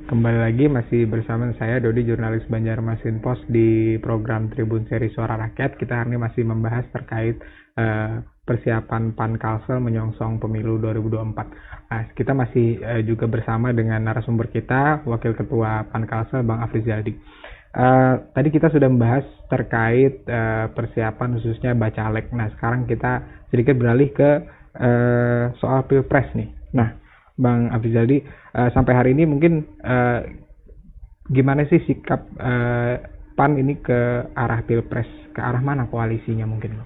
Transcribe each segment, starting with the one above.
Kembali lagi masih bersama saya Dodi, jurnalis Banjarmasin Post di program Tribun Seri Suara Rakyat. Kita hari ini masih membahas terkait persiapan PAN Kalsel menyongsong pemilu 2024. Nah, kita masih juga bersama dengan narasumber kita, Wakil Ketua PAN Kalsel, Bang Afrizal Jaldi. Tadi kita sudah membahas terkait persiapan khususnya Bacalek. Nah, sekarang kita sedikit beralih ke soal Pilpres nih. Nah, Bang Afrizal Jaldi, sampai hari ini mungkin gimana sih sikap PAN ini ke arah Pilpres, ke arah mana koalisinya mungkin?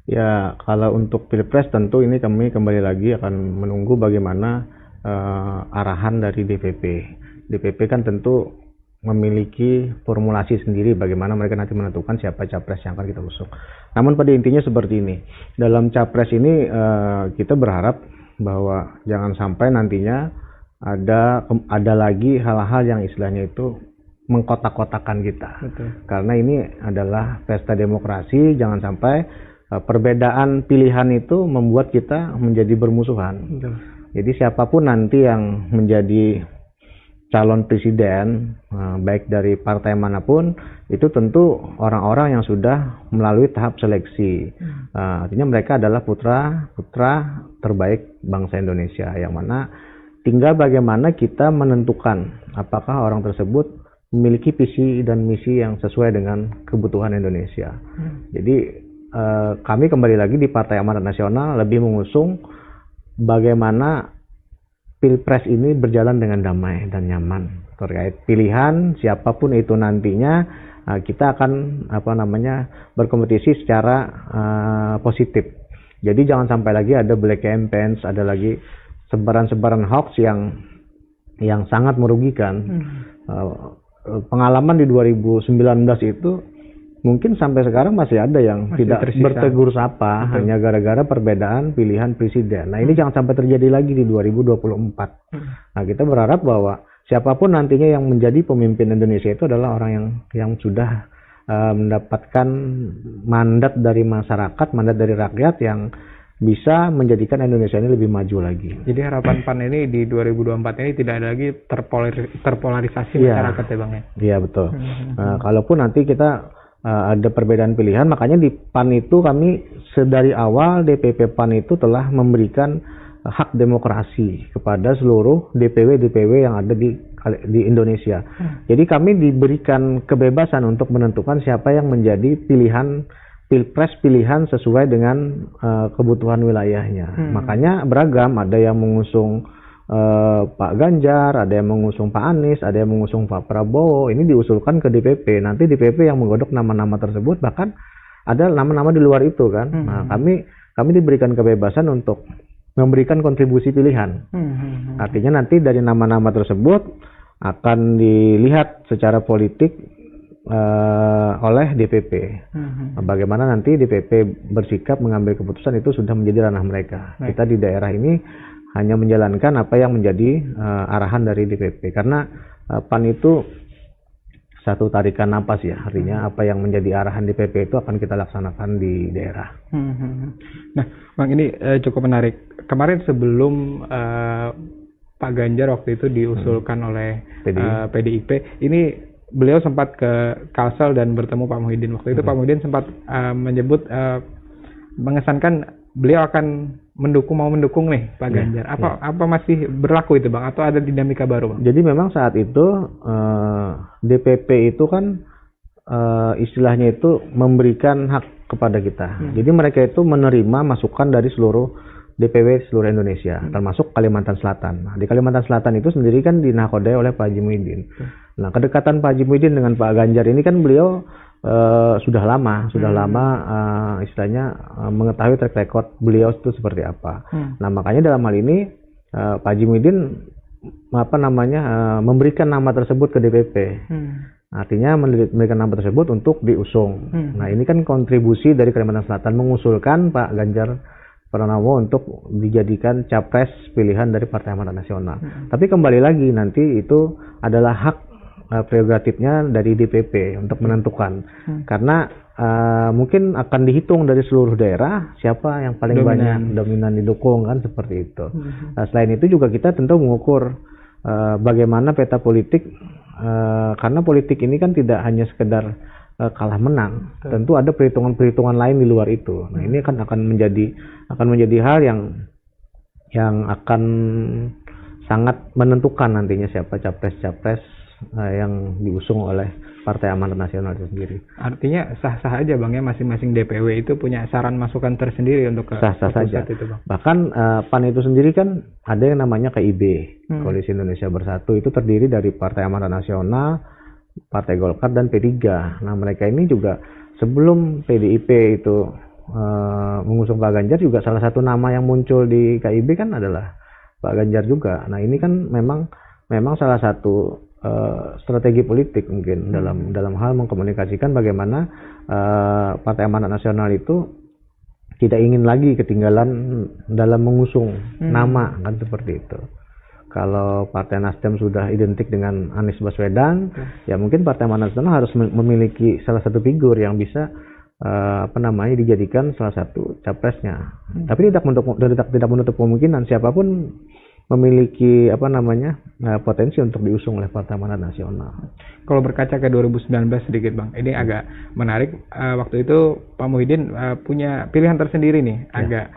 Ya, kalau untuk Pilpres tentu ini kami kembali lagi akan menunggu bagaimana arahan dari DPP. DPP kan tentu memiliki formulasi sendiri bagaimana mereka nanti menentukan siapa capres yang akan kita usung. Namun pada intinya seperti ini, dalam capres ini kita berharap bahwa jangan sampai nantinya ada lagi hal-hal yang istilahnya itu mengkotak-kotakan kita. Betul. Karena ini adalah pesta demokrasi, jangan sampai perbedaan pilihan itu membuat kita menjadi bermusuhan. Betul. Jadi siapapun nanti yang menjadi calon presiden, baik dari partai manapun, itu tentu orang-orang yang sudah melalui tahap seleksi. Artinya mereka adalah putra terbaik bangsa Indonesia, yang mana tinggal bagaimana kita menentukan apakah orang tersebut memiliki visi dan misi yang sesuai dengan kebutuhan Indonesia. Jadi kami kembali lagi di Partai Amanat Nasional lebih mengusung bagaimana Pilpres ini berjalan dengan damai dan nyaman. Terkait pilihan siapapun itu nantinya, kita akan berkompetisi secara positif. Jadi jangan sampai lagi ada black campaigns, ada lagi sebaran-sebaran hoax yang sangat merugikan. Pengalaman di 2019 itu mungkin sampai sekarang masih ada yang tidak tersisa. bertegur sapa. Betul. Hanya gara-gara perbedaan pilihan presiden. Nah, ini jangan sampai terjadi lagi di 2024. Nah, kita berharap bahwa siapapun nantinya yang menjadi pemimpin Indonesia itu adalah orang yang sudah mendapatkan mandat dari masyarakat, mandat dari rakyat yang bisa menjadikan Indonesia ini lebih maju lagi. Jadi harapan PAN ini di 2024 ini tidak ada lagi terpolarisasi masyarakat ya Bang ya? Iya, betul. Kalaupun nanti kita ada perbedaan pilihan, makanya di PAN itu kami sedari awal DPP PAN itu telah memberikan hak demokrasi kepada seluruh DPW yang ada di Indonesia. Jadi kami diberikan kebebasan untuk menentukan siapa yang menjadi pilihan Pilpres pilihan sesuai dengan kebutuhan wilayahnya. Makanya beragam, ada yang mengusung Pak Ganjar, ada yang mengusung Pak Anies, ada yang mengusung Pak Prabowo. Ini diusulkan ke DPP. Nanti DPP yang menggodok nama-nama tersebut, bahkan ada nama-nama di luar itu kan. Nah, kami diberikan kebebasan untuk memberikan kontribusi pilihan. Artinya nanti dari nama-nama tersebut akan dilihat secara politik oleh DPP. Bagaimana nanti DPP bersikap mengambil keputusan itu sudah menjadi ranah mereka. Kita di daerah ini hanya menjalankan apa yang menjadi arahan dari DPP, karena PAN itu satu tarikan napas ya, artinya apa yang menjadi arahan DPP itu akan kita laksanakan di daerah. Nah, Bang, ini cukup menarik. Kemarin sebelum Pak Ganjar waktu itu diusulkan oleh PDIP, ini beliau sempat ke Kalsel dan bertemu Pak Muhyiddin. Waktu itu Pak Muhyiddin sempat menyebut mengesankan beliau akan mau mendukung nih Pak Ganjar. Apa masih berlaku itu Bang, atau ada dinamika baru Bang? Jadi memang saat itu DPP itu kan istilahnya itu memberikan hak kepada kita. Jadi mereka itu menerima masukan dari seluruh DPW seluruh Indonesia, termasuk Kalimantan Selatan. Nah, di Kalimantan Selatan itu sendiri kan dinakodai oleh Pak Haji Muhyiddin. Nah, kedekatan Pak Haji Muhyiddin dengan Pak Ganjar ini kan beliau sudah lama istilahnya mengetahui track record beliau itu seperti apa. Nah, makanya dalam hal ini Pak Haji Muhyiddin memberikan nama tersebut ke DPP. Artinya memberikan nama tersebut untuk diusung. Nah, ini kan kontribusi dari Kalimantan Selatan mengusulkan Pak Ganjar Pranowo untuk dijadikan capres pilihan dari Partai Amanat Nasional. Tapi kembali lagi nanti itu adalah hak prerogatifnya dari DPP untuk menentukan. Karena mungkin akan dihitung dari seluruh daerah siapa yang paling banyak dominan didukung kan, seperti itu. Nah, selain itu juga kita tentu mengukur bagaimana peta politik, karena politik ini kan tidak hanya sekedar kalah menang, tentu ada perhitungan-perhitungan lain di luar itu. Nah, ini kan akan menjadi hal yang akan sangat menentukan nantinya siapa capres-capres yang diusung oleh Partai Amanat Nasional itu sendiri. Artinya sah-sah aja Bang ya, masing-masing DPW itu punya saran masukan tersendiri untuk ke sah-sah saja. itu, Bang. Bahkan PAN itu sendiri kan ada yang namanya KIB, Koalisi Indonesia Bersatu, itu terdiri dari Partai Amanat Nasional, Partai Golkar, dan P3. Nah, mereka ini juga sebelum PDIP itu mengusung Pak Ganjar, juga salah satu nama yang muncul di KIB kan adalah Pak Ganjar juga. Nah, ini kan memang salah satu strategi politik mungkin dalam hal mengkomunikasikan bagaimana Partai Amanat Nasional itu tidak ingin lagi ketinggalan dalam mengusung nama, kan seperti itu. Kalau Partai Nasdem sudah identik dengan Anies Baswedan, ya mungkin Partai Amanat Nasional harus memiliki salah satu figur yang bisa dijadikan salah satu capresnya. Tapi tidak menutup kemungkinan siapapun memiliki potensi untuk diusung oleh Partai Amanat Nasional. Kalau berkaca ke 2019 sedikit Bang, ini agak menarik. Waktu itu Pak Muhyiddin punya pilihan tersendiri nih, agak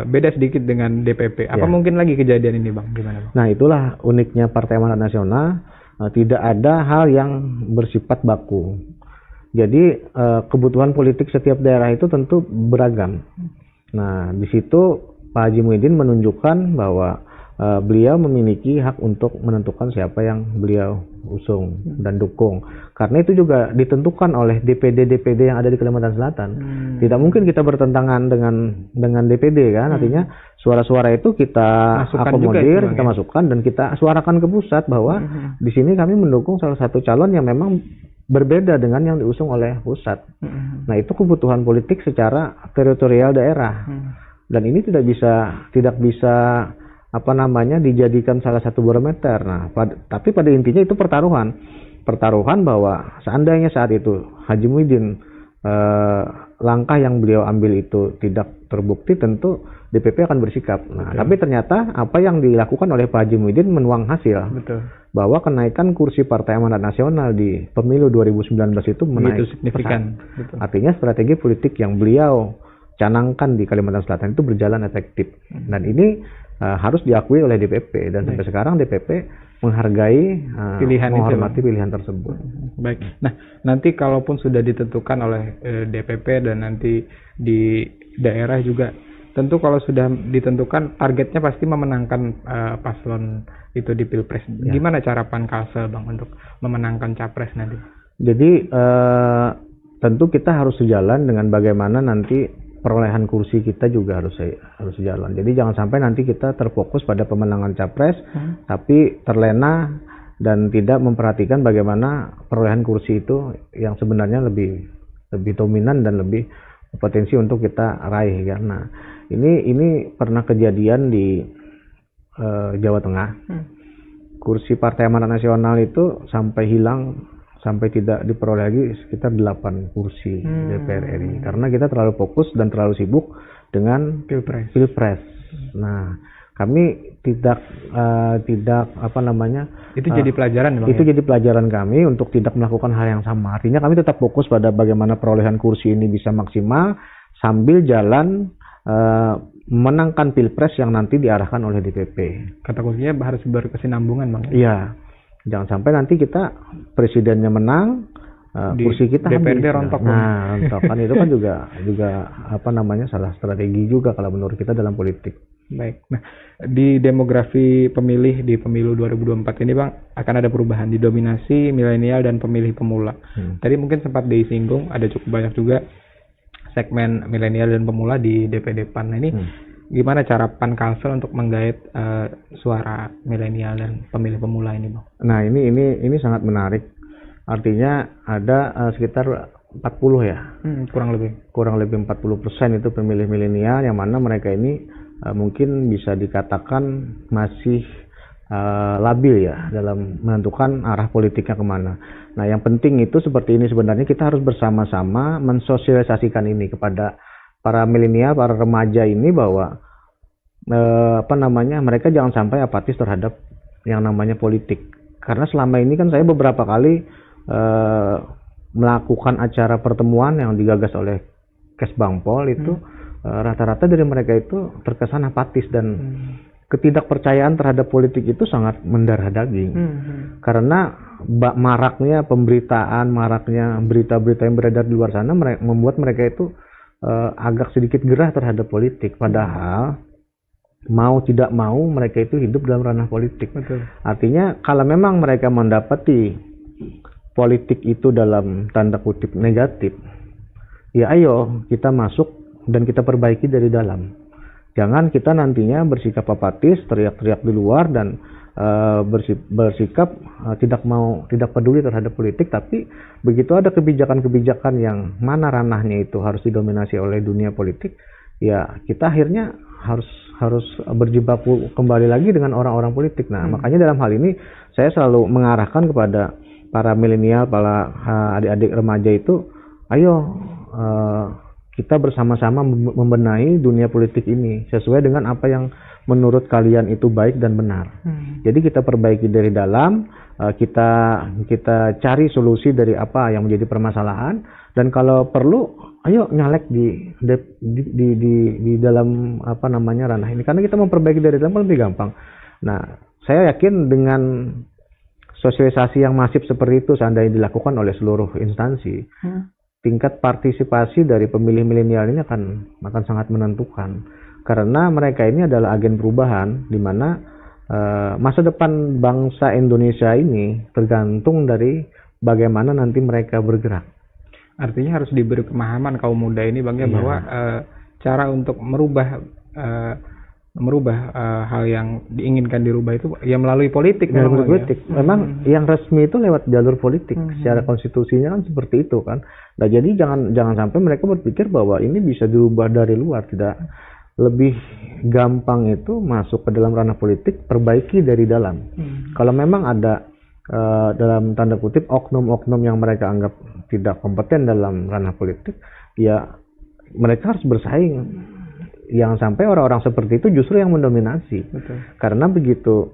beda sedikit dengan DPP. Apa mungkin lagi kejadian ini Bang? Gimana Bang? Nah, itulah uniknya Partai Amanat Nasional, tidak ada hal yang bersifat baku. Jadi kebutuhan politik setiap daerah itu tentu beragam. Nah, di situ Pak Haji Muhyiddin menunjukkan bahwa beliau memiliki hak untuk menentukan siapa yang beliau usung dan dukung. Karena itu juga ditentukan oleh DPD yang ada di Kalimantan Selatan. Tidak mungkin kita bertentangan dengan DPD kan. Artinya suara-suara itu kita akomodir, kita masukkan, dan kita suarakan ke pusat bahwa di sini kami mendukung salah satu calon yang memang berbeda dengan yang diusung oleh pusat. Nah, itu kebutuhan politik secara teritorial daerah. Dan ini tidak bisa dijadikan salah satu barometer. Nah, tapi pada intinya itu pertaruhan bahwa seandainya saat itu Haji Muhyiddin langkah yang beliau ambil itu tidak terbukti, tentu DPP akan bersikap. Nah, tapi ternyata apa yang dilakukan oleh Pak Haji Muhyiddin menuang hasil. Betul. Bahwa kenaikan kursi Partai Amanat Nasional di pemilu 2019 itu menaik signifikan. Artinya strategi politik yang beliau canangkan di Kalimantan Selatan itu berjalan efektif. Dan ini harus diakui oleh DPP, dan sampai sekarang DPP menghargai, menghormati pilihan tersebut. Baik. Nah, nanti kalaupun sudah ditentukan oleh DPP dan nanti di daerah juga, tentu kalau sudah ditentukan targetnya pasti memenangkan paslon itu di Pilpres. Gimana cara PAN Kalsel Bang untuk memenangkan capres nanti? Jadi tentu kita harus sejalan dengan bagaimana nanti perolehan kursi kita juga harus sejalan. Jadi jangan sampai nanti kita terfokus pada pemenangan capres, tapi terlena dan tidak memperhatikan bagaimana perolehan kursi itu yang sebenarnya lebih dominan dan lebih potensi untuk kita raih. Karena ini pernah kejadian di Jawa Tengah. Kursi Partai Amanat Nasional itu sampai tidak diperoleh lagi sekitar 8 kursi DPR RI, karena kita terlalu fokus dan terlalu sibuk dengan Pilpres. Nah, kami tidak itu jadi pelajaran Bang, itu jadi pelajaran kami untuk tidak melakukan hal yang sama. Artinya kami tetap fokus pada bagaimana perolehan kursi ini bisa maksimal sambil jalan menangkan Pilpres yang nanti diarahkan oleh DPP. Kata kuncinya harus berkesinambungan Bang. Iya. Jangan sampai nanti kita presidennya menang, kursi kita DPRD rontok. Nah, rontokan itu kan juga salah strategi juga kalau menurut kita dalam politik. Baik. Nah, di demografi pemilih di pemilu 2024 ini Bang, akan ada perubahan, didominasi milenial dan pemilih pemula. Tadi mungkin sempat disinggung, ada cukup banyak juga segmen milenial dan pemula di DPD PAN. Nah, ini gimana cara PAN Kalsel untuk menggait suara milenial dan pemilih pemula ini Bang? Nah, ini sangat menarik. Artinya ada sekitar 40 ya. Kurang lebih 40% itu pemilih milenial, yang mana mereka ini mungkin bisa dikatakan masih labil ya dalam menentukan arah politiknya kemana. Nah, yang penting itu seperti ini, sebenarnya kita harus bersama-sama mensosialisasikan ini kepada para milenial, para remaja ini, bahwa mereka jangan sampai apatis terhadap yang namanya politik. Karena selama ini kan saya beberapa kali melakukan acara pertemuan yang digagas oleh Kesbangpol itu rata-rata dari mereka itu terkesan apatis dan ketidakpercayaan terhadap politik itu sangat mendarah daging. Karena maraknya pemberitaan, maraknya berita-berita yang beredar di luar sana membuat mereka itu agak sedikit gerah terhadap politik. Padahal mau tidak mau mereka itu hidup dalam ranah politik. Betul. Artinya kalau memang mereka mendapati politik itu dalam tanda kutip negatif, ya ayo kita masuk dan kita perbaiki dari dalam. Jangan kita nantinya bersikap apatis, teriak-teriak di luar dan bersikap tidak peduli terhadap politik, tapi begitu ada kebijakan-kebijakan yang mana ranahnya itu harus didominasi oleh dunia politik, ya kita akhirnya harus berjibaku kembali lagi dengan orang-orang politik. Nah, makanya dalam hal ini saya selalu mengarahkan kepada para milenial, para adik-adik remaja itu, ayo kita bersama-sama membenahi dunia politik ini sesuai dengan apa yang menurut kalian itu baik dan benar. Jadi kita perbaiki dari dalam, kita cari solusi dari apa yang menjadi permasalahan, dan kalau perlu ayo nyalek di dalam apa namanya ranah ini, karena kita memperbaiki dari dalam lebih gampang. Nah, saya yakin dengan sosialisasi yang masif seperti itu seandainya dilakukan oleh seluruh instansi, tingkat partisipasi dari pemilih milenial ini akan sangat menentukan, karena mereka ini adalah agen perubahan di mana masa depan bangsa Indonesia ini tergantung dari bagaimana nanti mereka bergerak. Artinya harus diberi pemahaman kaum muda ini Bang ya, bahwa cara untuk merubah hal yang diinginkan dirubah itu ya melalui politik. Memang yang resmi itu lewat jalur politik. Secara konstitusinya kan seperti itu kan. Nah, jadi jangan sampai mereka berpikir bahwa ini bisa dirubah dari luar. Tidak, lebih gampang itu masuk ke dalam ranah politik, perbaiki dari dalam. Kalau memang ada dalam tanda kutip oknum-oknum yang mereka anggap tidak kompeten dalam ranah politik, ya mereka harus bersaing. Yang sampai orang-orang seperti itu justru yang mendominasi. Betul. Karena begitu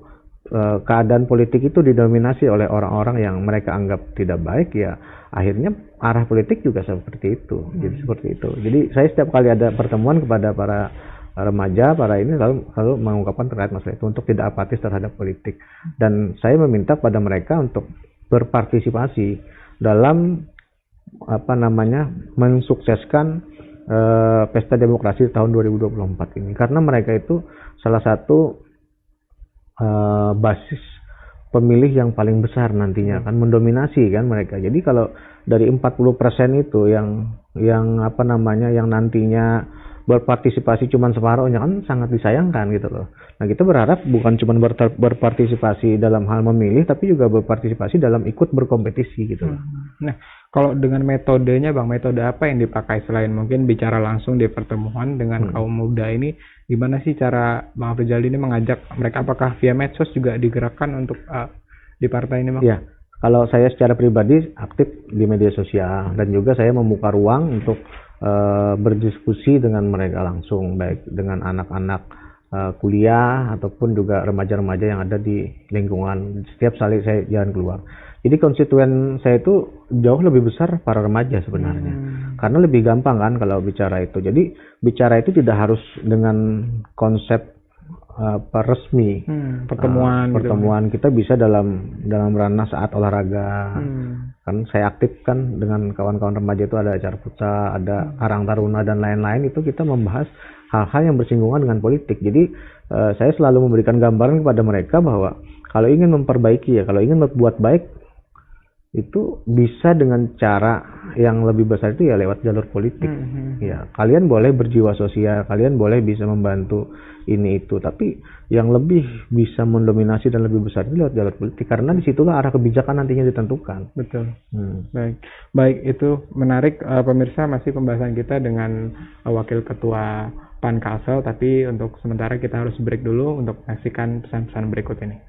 keadaan politik itu didominasi oleh orang-orang yang mereka anggap tidak baik, ya akhirnya arah politik juga seperti itu. Jadi seperti itu. Jadi saya setiap kali ada pertemuan kepada para remaja, para ini selalu mengungkapkan terkait masalah itu untuk tidak apatis terhadap politik. Dan saya meminta pada mereka untuk berpartisipasi dalam mensukseskan pesta demokrasi tahun 2024 ini, karena mereka itu salah satu basis pemilih yang paling besar nantinya akan mendominasi kan mereka. Jadi kalau dari 40% itu yang nantinya berpartisipasi cuma separuhnya, kan sangat disayangkan gitu loh. Nah, kita berharap bukan cuma berpartisipasi dalam hal memilih, tapi juga berpartisipasi dalam ikut berkompetisi gitu loh. Nah, kalau dengan metodenya Bang, metode apa yang dipakai selain mungkin bicara langsung di pertemuan dengan kaum muda ini? Gimana sih cara Bang Afrizal ini mengajak mereka? Apakah via medsos juga digerakkan untuk di partai ini Bang? Ya, kalau saya secara pribadi aktif di media sosial, dan juga saya membuka ruang untuk berdiskusi dengan mereka langsung, baik dengan anak-anak kuliah ataupun juga remaja-remaja yang ada di lingkungan setiap kali saya jalan keluar. Jadi konstituen saya itu jauh lebih besar para remaja sebenarnya, karena lebih gampang kan kalau bicara itu. Jadi bicara itu tidak harus dengan konsep resmi. Pertemuan kita bisa dalam ranah saat olahraga. Kan saya aktif kan dengan kawan-kawan remaja itu, ada acara futsal, ada Karang Taruna dan lain-lain, itu kita membahas hal-hal yang bersinggungan dengan politik. Jadi saya selalu memberikan gambaran kepada mereka bahwa kalau ingin memperbaiki, kalau ingin berbuat baik, itu bisa dengan cara yang lebih besar itu ya lewat jalur politik. Ya, kalian boleh berjiwa sosial, kalian boleh bisa membantu ini itu, tapi yang lebih bisa mendominasi dan lebih besar itu lewat jalur politik, karena disitulah arah kebijakan nantinya ditentukan. Betul. Baik, itu menarik pemirsa, masih pembahasan kita dengan Wakil Ketua PAN Kalsel, tapi untuk sementara kita harus break dulu untuk menyaksikan pesan-pesan berikut ini.